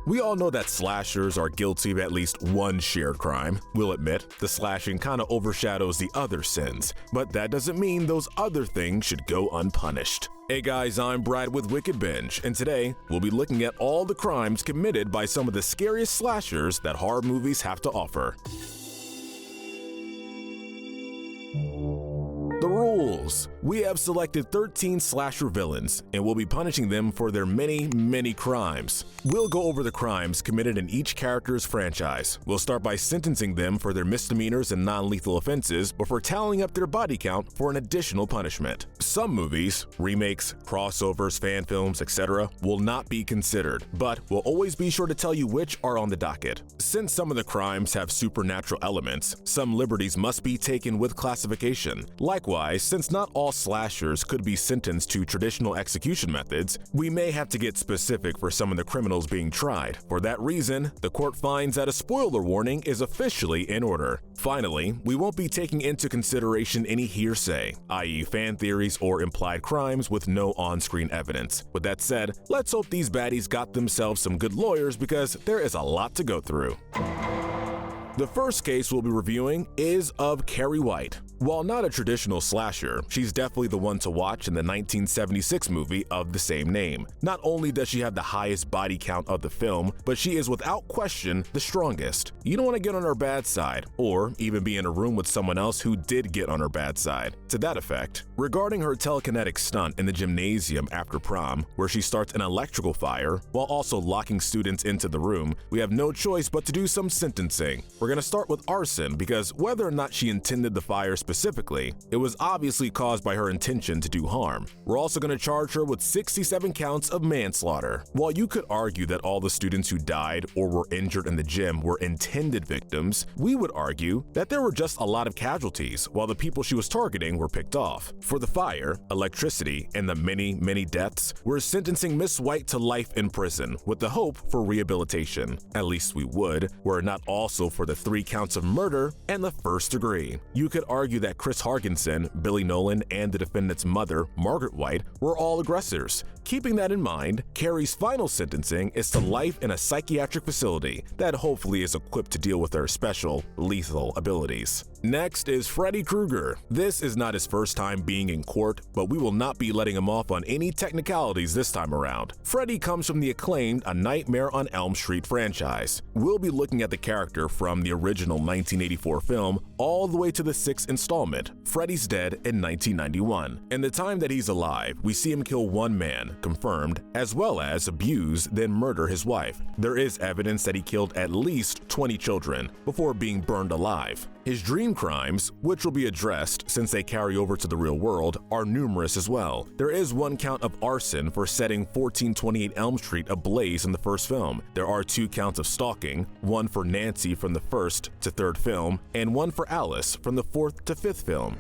We all know that slashers are guilty of at least one shared crime. We'll admit, the slashing kinda overshadows the other sins, but that doesn't mean those other things should go unpunished. Hey guys, I'm Brad with WickedBinge, and today we'll be looking at all the crimes committed by some of the scariest slashers that horror movies have to offer. The rules. We have selected 13 slasher villains, and we'll be punishing them for their many crimes. We'll go over the crimes committed in each character's franchise. We'll start by sentencing them for their misdemeanors and non-lethal offenses before tallying up their body count for an additional punishment. Some movies, remakes, crossovers, fan films, etc. will not be considered, but we'll always be sure to tell you which are on the docket. Since some of the crimes have supernatural elements, some liberties must be taken with classification. Likewise, since not all slashers could be sentenced to traditional execution methods, we may have to get specific for some of the criminals being tried. For that reason, the court finds that a spoiler warning is officially in order. Finally, we won't be taking into consideration any hearsay, i.e. fan theories or implied crimes with no on-screen evidence. With that said, let's hope these baddies got themselves some good lawyers because there is a lot to go through. The first case we'll be reviewing is of Carrie White. While not a traditional slasher, she's definitely the one to watch in the 1976 movie of the same name. Not only does she have the highest body count of the film, but she is without question the strongest. You don't want to get on her bad side, or even be in a room with someone else who did get on her bad side. To that effect, regarding her telekinetic stunt in the gymnasium after prom, where she starts an electrical fire while also locking students into the room, we have no choice but to do some sentencing. We're gonna start with arson because whether or not she intended the fire specifically, it was obviously caused by her intention to do harm. We're also going to charge her with 67 counts of manslaughter. While you could argue that all the students who died or were injured in the gym were intended victims, we would argue that there were just a lot of casualties while the people she was targeting were picked off. For the fire, electricity, and the many deaths, we're sentencing Miss White to life in prison with the hope for rehabilitation. At least we would, were it not also for the 3 counts of murder and the first degree. You could argue that Chris Hargensen, Billy Nolan, and the defendant's mother, Margaret White, were all aggressors. Keeping that in mind, Carrie's final sentencing is to life in a psychiatric facility that hopefully is equipped to deal with her special, lethal abilities. Next is Freddy Krueger. This is not his first time being in court, but we will not be letting him off on any technicalities this time around. Freddy comes from the acclaimed A Nightmare on Elm Street franchise. We'll be looking at the character from the original 1984 film all the way to the 6th installment, Freddy's Dead in 1991. In the time that he's alive, we see him kill one man, confirmed, as well as abuse, then murder his wife. There is evidence that he killed at least 20 children before being burned alive. His dream crimes, which will be addressed since they carry over to the real world, are numerous as well. There is 1 count of arson for setting 1428 Elm Street ablaze in the first film. There are 2 counts of stalking, 1 for Nancy from the 1st to 3rd film, and 1 for Alice from the 4th to 5th film.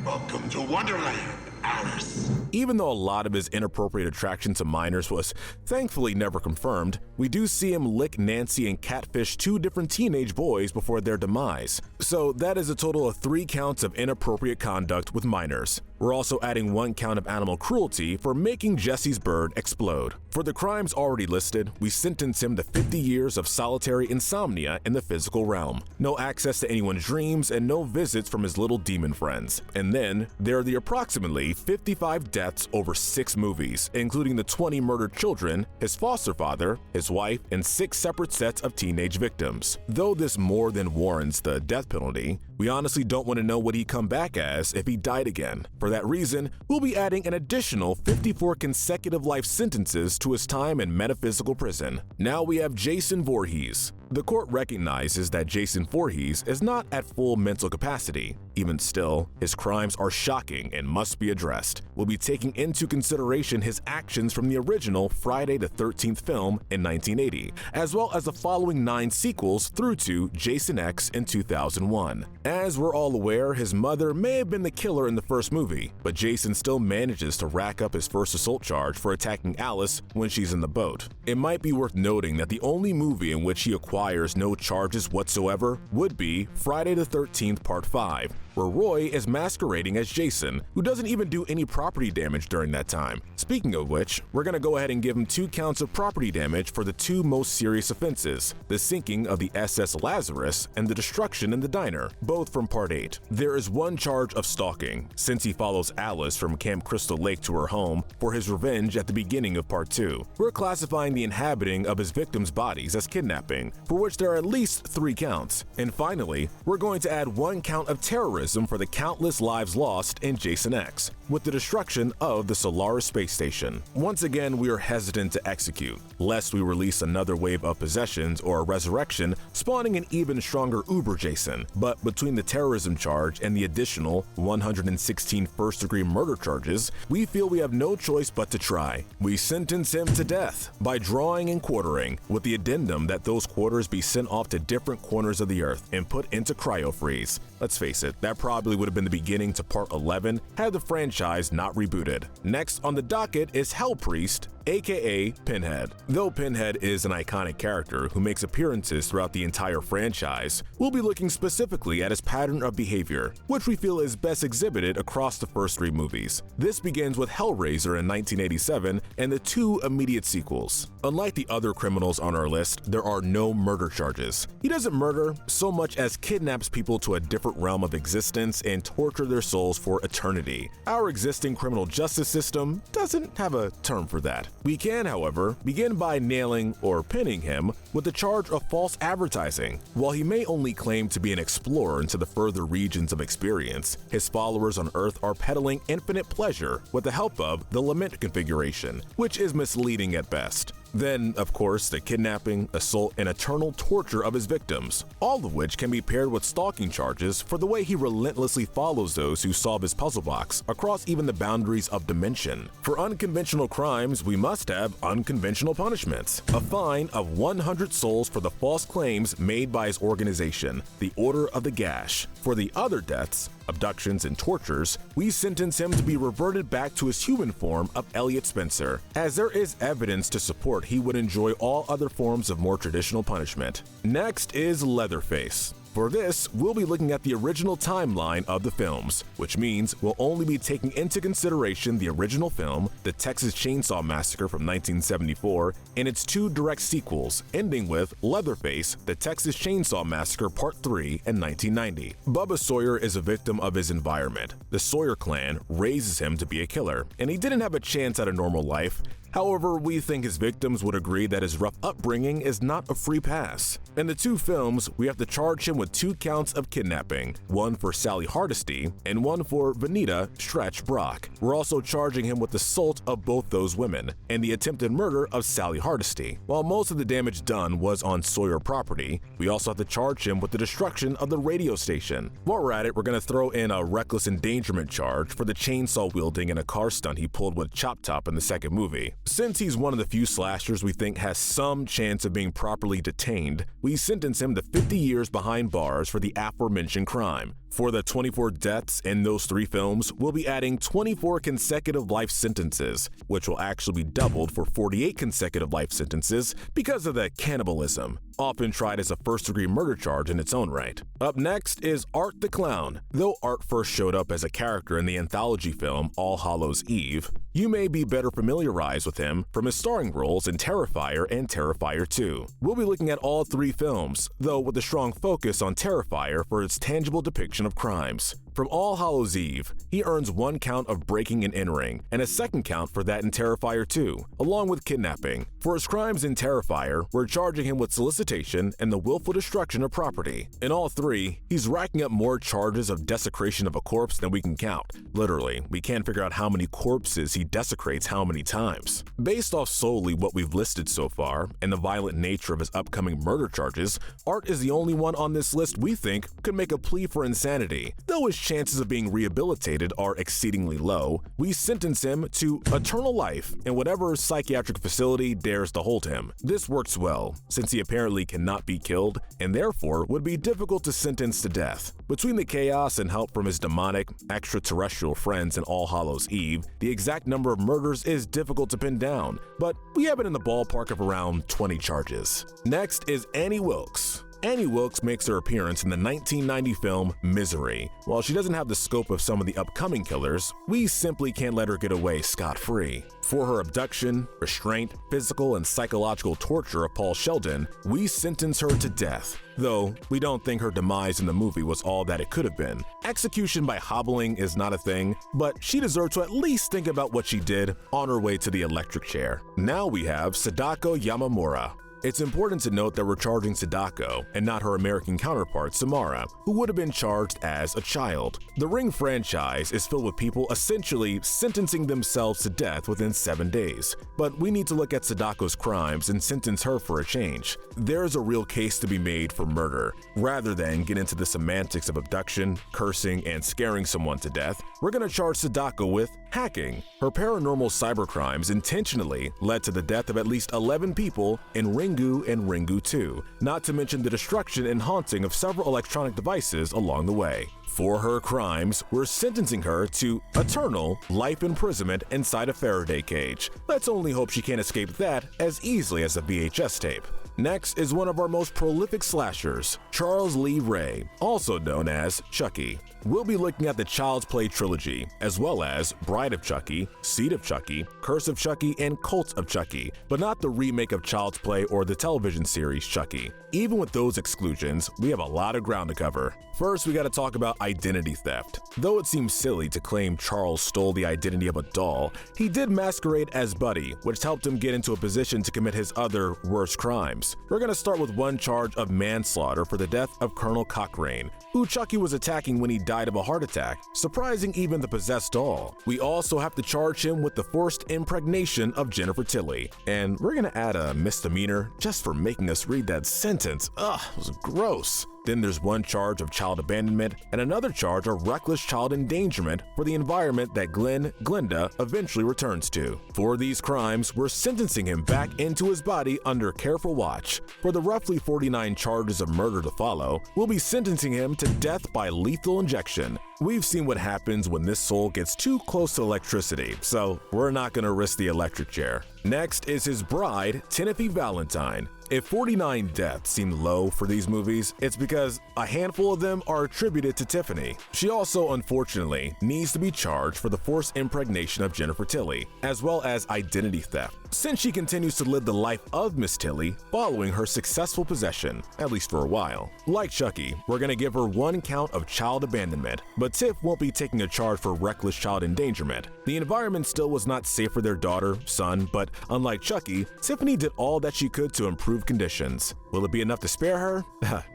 Welcome to Wonderland, Alice. Even though a lot of his inappropriate attraction to minors was thankfully never confirmed, we do see him lick Nancy and catfish 2 different teenage boys before their demise. So that is a total of 3 counts of inappropriate conduct with minors. We're also adding 1 count of animal cruelty for making Jesse's bird explode. For the crimes already listed, we sentence him to 50 years of solitary insomnia in the physical realm. No access to anyone's dreams and no visits from his little demon friends. And then there are the approximately 55 deaths over 6 movies, including the 20 murdered children, his foster father, his wife, and 6 separate sets of teenage victims. Though this more than warrants the death penalty, we honestly don't want to know what he'd come back as if he died again. For that reason, we'll be adding an additional 54 consecutive life sentences to his time in metaphysical prison. Now we have Jason Voorhees. The court recognizes that Jason Voorhees is not at full mental capacity. Even still, his crimes are shocking and must be addressed. We'll be taking into consideration his actions from the original Friday the 13th film in 1980, as well as the following 9 sequels through to Jason X in 2001. As we're all aware, his mother may have been the killer in the first movie, but Jason still manages to rack up his first assault charge for attacking Alice when she's in the boat. It might be worth noting that the only movie in which he acquires no charges whatsoever would be Friday the 13th Part 5, where Roy is masquerading as Jason, who doesn't even do any property damage during that time. Speaking of which, we're gonna go ahead and give him 2 counts of property damage for the 2 most serious offenses, the sinking of the SS Lazarus and the destruction in the diner, both from Part 8. There is 1 charge of stalking, since he follows Alice from Camp Crystal Lake to her home for his revenge at the beginning of Part 2. We're classifying the inhabiting of his victims' bodies as kidnapping, for which there are at least 3 counts. And finally, we're going to add 1 count of terrorism for the countless lives lost in Jason X, with the destruction of the Solaris space station. Once again, we are hesitant to execute, lest we release another wave of possessions or a resurrection, spawning an even stronger Uber Jason. But between the terrorism charge and the additional 116 first-degree murder charges, we feel we have no choice but to try. We sentence him to death by drawing and quartering, with the addendum that those quarters be sent off to different corners of the earth and put into cryo-freeze. Let's face it, that probably would have been the beginning to Part 11 had the franchise not rebooted. Next on the docket is Hell Priest, aka Pinhead. Though Pinhead is an iconic character who makes appearances throughout the entire franchise, we'll be looking specifically at his pattern of behavior, which we feel is best exhibited across the first 3 movies. This begins with Hellraiser in 1987 and the 2 immediate sequels. Unlike the other criminals on our list, there are no murder charges. He doesn't murder so much as kidnaps people to a different realm of existence and torture their souls for eternity. Our existing criminal justice system doesn't have a term for that. We can, however, begin by nailing or pinning him with the charge of false advertising. While he may only claim to be an explorer into the further regions of experience, his followers on Earth are peddling infinite pleasure with the help of the lament configuration, which is misleading at best. Then, of course, the kidnapping, assault, and eternal torture of his victims, all of which can be paired with stalking charges for the way he relentlessly follows those who solve his puzzle box across even the boundaries of dimension. For unconventional crimes, we must have unconventional punishments. A fine of 100 souls for the false claims made by his organization, the Order of the Gash. For the other deaths, abductions, and tortures, we sentence him to be reverted back to his human form of Elliot Spencer, as there is evidence to support he would enjoy all other forms of more traditional punishment. Next is Leatherface. For this, we'll be looking at the original timeline of the films, which means we'll only be taking into consideration the original film, The Texas Chainsaw Massacre from 1974, and its 2 direct sequels, ending with Leatherface, The Texas Chainsaw Massacre Part 3 in 1990. Bubba Sawyer is a victim of his environment. The Sawyer clan raises him to be a killer, and he didn't have a chance at a normal life. However, we think his victims would agree that his rough upbringing is not a free pass. In the 2 films, we have to charge him with 2 counts of kidnapping, 1 for Sally Hardesty and 1 for Vanita Stretch Brock. We're also charging him with assault of both those women and the attempted murder of Sally Hardesty. While most of the damage done was on Sawyer property, we also have to charge him with the destruction of the radio station. While we're at it, we're going to throw in a reckless endangerment charge for the chainsaw wielding in a car stunt he pulled with Chop Top in the second movie. Since he's one of the few slashers we think has some chance of being properly detained, we sentence him to 50 years behind bars for the aforementioned crime. For the 24 deaths in those 3 films, we'll be adding 24 consecutive life sentences, which will actually be doubled for 48 consecutive life sentences because of the cannibalism, often tried as a first-degree murder charge in its own right. Up next is Art the Clown. Though Art first showed up as a character in the anthology film All Hallows Eve, you may be better familiarized with him from his starring roles in Terrifier and Terrifier 2. We'll be looking at all 3 films, though with a strong focus on Terrifier for its tangible depiction of crimes. From All Hallows Eve, he earns 1 count of breaking and entering, and a 2nd count for that in Terrifier 2, along with kidnapping. For his crimes in Terrifier, we're charging him with solicitation and the willful destruction of property. In all 3, he's racking up more charges of desecration of a corpse than we can count. Literally, we can't figure out how many corpses he desecrates how many times. Based off solely what we've listed so far, and the violent nature of his upcoming murder charges, Art is the only one on this list we think could make a plea for insanity. Though his chances of being rehabilitated are exceedingly low, we sentence him to eternal life in whatever psychiatric facility dares to hold him. This works well, since he apparently cannot be killed, and therefore would be difficult to sentence to death. Between the chaos and help from his demonic, extraterrestrial friends in All Hallows Eve, the exact number of murders is difficult to pin down, but we have it in the ballpark of around 20 charges. Next is Annie Wilkes. Annie Wilkes makes her appearance in the 1990 film Misery. While she doesn't have the scope of some of the upcoming killers, we simply can't let her get away scot-free. For her abduction, restraint, physical and psychological torture of Paul Sheldon, we sentence her to death. Though, we don't think her demise in the movie was all that it could have been. Execution by hobbling is not a thing, but she deserved to at least think about what she did on her way to the electric chair. Now we have Sadako Yamamura. It's important to note that we're charging Sadako and not her American counterpart Samara, who would have been charged as a child. The Ring franchise is filled with people essentially sentencing themselves to death within 7 days. But we need to look at Sadako's crimes and sentence her for a change. There's a real case to be made for murder. Rather than get into the semantics of abduction, cursing, and scaring someone to death, we're gonna charge Sadako with hacking. Her paranormal cybercrimes intentionally led to the death of at least 11 people in Ringu and Ringu 2, not to mention the destruction and haunting of several electronic devices along the way. For her crimes, we're sentencing her to eternal life imprisonment inside a Faraday cage. Let's only hope she can't escape that as easily as a VHS tape. Next is one of our most prolific slashers, Charles Lee Ray, also known as Chucky. We'll be looking at the Child's Play trilogy, as well as Bride of Chucky, Seed of Chucky, Curse of Chucky, and Cult of Chucky, but not the remake of Child's Play or the television series Chucky. Even with those exclusions, we have a lot of ground to cover. First, we gotta talk about identity theft. Though it seems silly to claim Charles stole the identity of a doll, he did masquerade as Buddy, which helped him get into a position to commit his other worst crimes. We're gonna start with one charge of manslaughter for the death of Colonel Cochrane, who Chucky was attacking when he died of a heart attack, surprising even the possessed doll. We also have to charge him with the forced impregnation of Jennifer Tilly, and we're gonna add a misdemeanor just for making us read that sentence. Ugh, it was gross. Then there's one charge of child abandonment and another charge of reckless child endangerment for the environment that Glenda eventually returns to. For these crimes, we're sentencing him back into his body under careful watch. For the roughly 49 charges of murder to follow, we'll be sentencing him to death by lethal injection. We've seen what happens when this soul gets too close to electricity, so we're not gonna risk the electric chair. Next is his bride, Tiffany Valentine. If 49 deaths seem low for these movies, it's because a handful of them are attributed to Tiffany. She also, unfortunately, needs to be charged for the forced impregnation of Jennifer Tilly, as well as identity theft, since she continues to live the life of Miss Tilly following her successful possession, at least for a while. Like Chucky, we're gonna give her one count of child abandonment, but Tiff won't be taking a charge for reckless child endangerment. The environment still was not safe for their daughter, son, but unlike Chucky, Tiffany did all that she could to improve conditions. Will it be enough to spare her?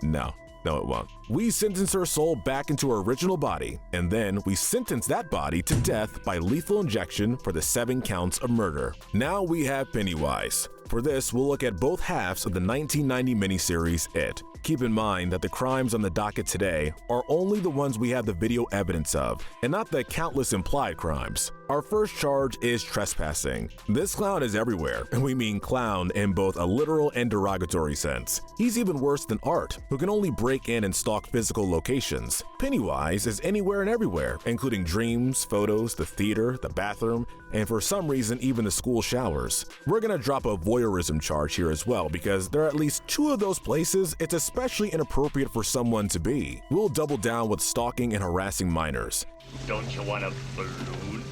No, it won't. We sentence her soul back into her original body, and then we sentence that body to death by lethal injection for the 7 counts of murder. Now we have Pennywise. For this, we'll look at both halves of the 1990 miniseries It. Keep in mind that the crimes on the docket today are only the ones we have the video evidence of, and not the countless implied crimes. Our first charge is trespassing. This clown is everywhere, and we mean clown in both a literal and derogatory sense. He's even worse than Art, who can only break in and stalk physical locations. Pennywise is anywhere and everywhere, including dreams, photos, the theater, the bathroom, and for some reason even the school showers. We're gonna drop a voyeurism charge here as well, because there are at least 2 of those places it's especially inappropriate for someone to be. We'll double down with stalking and harassing minors. Don't you want a balloon?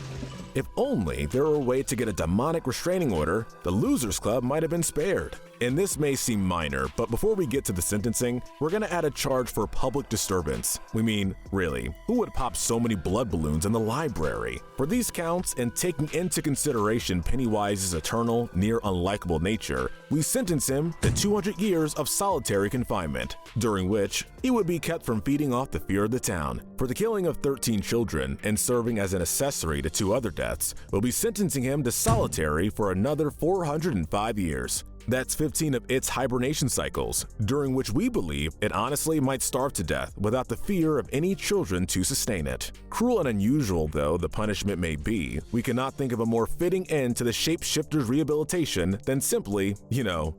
If only there were a way to get a demonic restraining order, the Losers Club might have been spared. And this may seem minor, but before we get to the sentencing, we're gonna add a charge for public disturbance. We mean, really, who would pop so many blood balloons in the library? For these counts, and taking into consideration Pennywise's eternal, near unlikable nature, we sentence him to 200 years of solitary confinement, during which he would be kept from feeding off the fear of the town. For the killing of 13 children and serving as an accessory to 2 other deaths, we'll be sentencing him to solitary for another 405 years. That's 15 of its hibernation cycles, during which we believe it honestly might starve to death without the fear of any children to sustain it. Cruel and unusual though the punishment may be, we cannot think of a more fitting end to the shapeshifter's rehabilitation than simply,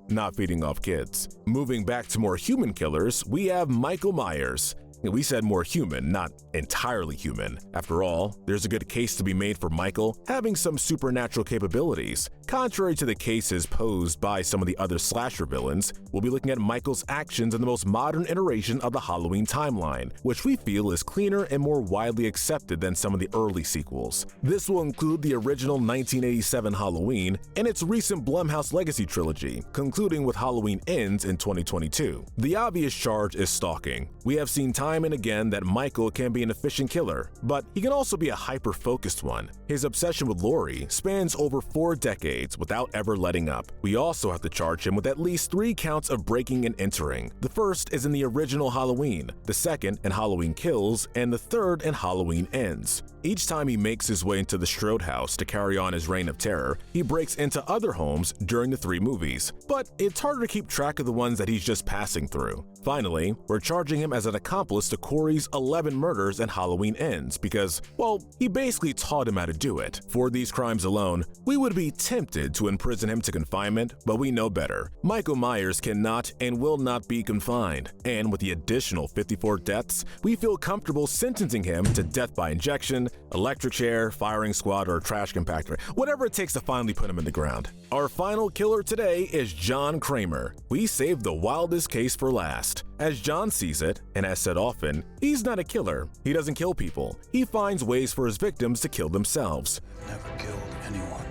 not feeding off kids. Moving back to more human killers, we have Michael Myers. We said more human, not entirely human. After all, there's a good case to be made for Michael having some supernatural capabilities. Contrary to the cases posed by some of the other slasher villains, we'll be looking at Michael's actions in the most modern iteration of the Halloween timeline, which we feel is cleaner and more widely accepted than some of the early sequels. This will include the original 1987 Halloween and its recent Blumhouse Legacy trilogy, concluding with Halloween Ends in 2022. The obvious charge is stalking. We have seen time and again that Michael can be an efficient killer, but he can also be a hyper-focused one. His obsession with Laurie spans over 4 decades without ever letting up. We also have to charge him with at least 3 counts of breaking and entering. The first is in the original Halloween, the second in Halloween Kills, and the third in Halloween Ends. Each time he makes his way into the Strode house to carry on his reign of terror, he breaks into other homes during the 3 movies, but it's harder to keep track of the ones that he's just passing through. Finally, we're charging him as an accomplice to Corey's 11 murders in Halloween Ends because, well, he basically taught him how to do it. For these crimes alone, we would be tempted to imprison him to confinement, but we know better. Michael Myers cannot and will not be confined, and with the additional 54 deaths, we feel comfortable sentencing him to death by injection, electric chair, firing squad, or trash compactor, whatever it takes to finally put him in the ground. Our final killer today is John Kramer. We saved the wildest case for last. As John sees it, and as said often, he's not a killer. He doesn't kill people. He finds ways for his victims to kill themselves. Never killed anyone.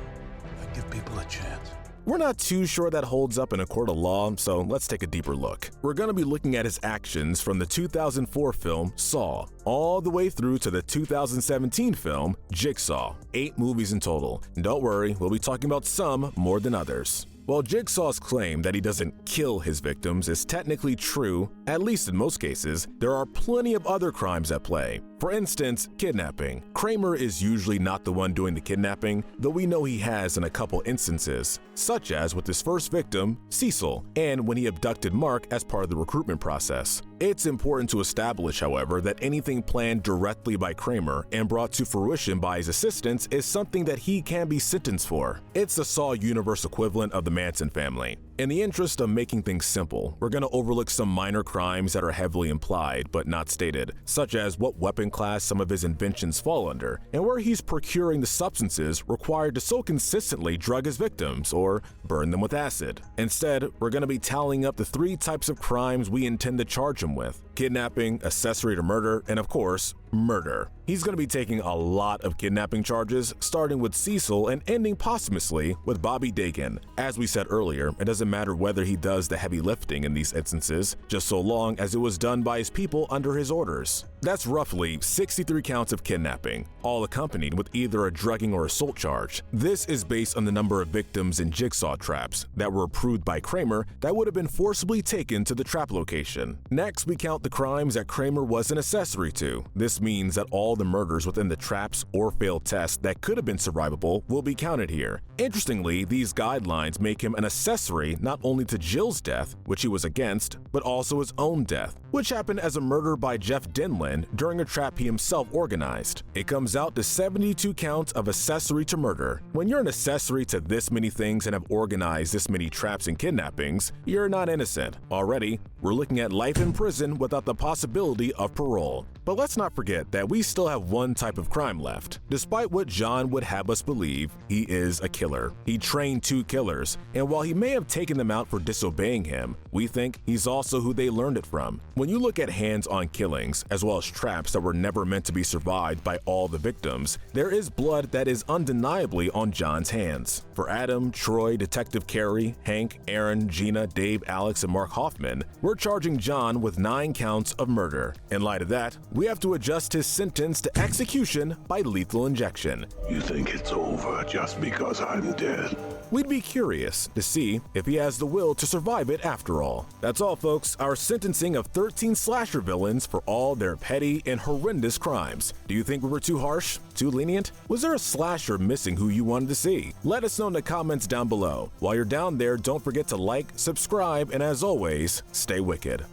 I give people a chance. We're not too sure that holds up in a court of law, so let's take a deeper look. We're going to be looking at his actions from the 2004 film Saw, all the way through to the 2017 film Jigsaw, 8 movies in total. And don't worry, we'll be talking about some more than others. While Jigsaw's claim that he doesn't kill his victims is technically true, at least in most cases, there are plenty of other crimes at play. For instance, kidnapping. Kramer is usually not the one doing the kidnapping, though we know he has in a couple instances, such as with his first victim, Cecil, and when he abducted Mark as part of the recruitment process. It's important to establish, however, that anything planned directly by Kramer and brought to fruition by his assistants is something that he can be sentenced for. It's the Saw universe equivalent of the Manson family. In the interest of making things simple, we're going to overlook some minor crimes that are heavily implied but not stated, such as what weapon class some of his inventions fall under, and where he's procuring the substances required to so consistently drug his victims or burn them with acid. Instead, we're going to be tallying up the 3 types of crimes we intend to charge him with: kidnapping, accessory to murder, and of course, murder. He's going to be taking a lot of kidnapping charges, starting with Cecil and ending posthumously with Bobby Dagan. As we said earlier, it doesn't matter whether he does the heavy lifting in these instances, just so long as it was done by his people under his orders. That's roughly 63 counts of kidnapping, all accompanied with either a drugging or assault charge. This is based on the number of victims in Jigsaw traps that were approved by Kramer that would have been forcibly taken to the trap location. Next, we count the crimes that Kramer was an accessory to. This means that all the murders within the traps or failed tests that could have been survivable will be counted here. Interestingly, these guidelines make him an accessory not only to Jill's death, which he was against, but also his own death, which happened as a murder by Jeff Denlin during a trap he himself organized. It comes out to 72 counts of accessory to murder. When you're an accessory to this many things and have organized this many traps and kidnappings, you're not innocent. Already, we're looking at life in prison without the possibility of parole. But let's not forget that we still have one type of crime left. Despite what John would have us believe, he is a killer. He trained 2 killers, and while he may have taken them out for disobeying him, we think he's also who they learned it from. When you look at hands-on killings, as well as traps that were never meant to be survived by all the victims, there is blood that is undeniably on John's hands. For Adam, Troy, Detective Carrie, Hank, Aaron, Gina, Dave, Alex, and Mark Hoffman, we're charging John with 9 counts of murder. In light of that, we have to adjust his sentence to execution by lethal injection. You think it's over just because I'm dead? We'd be curious to see if he has the will to survive it after all. That's all, folks. Our sentencing of 13 slasher villains for all their petty and horrendous crimes. Do you think we were too harsh? Too lenient? Was there a slasher missing who you wanted to see? Let us know in the comments down below. While you're down there, don't forget to like, subscribe, and as always, stay wicked.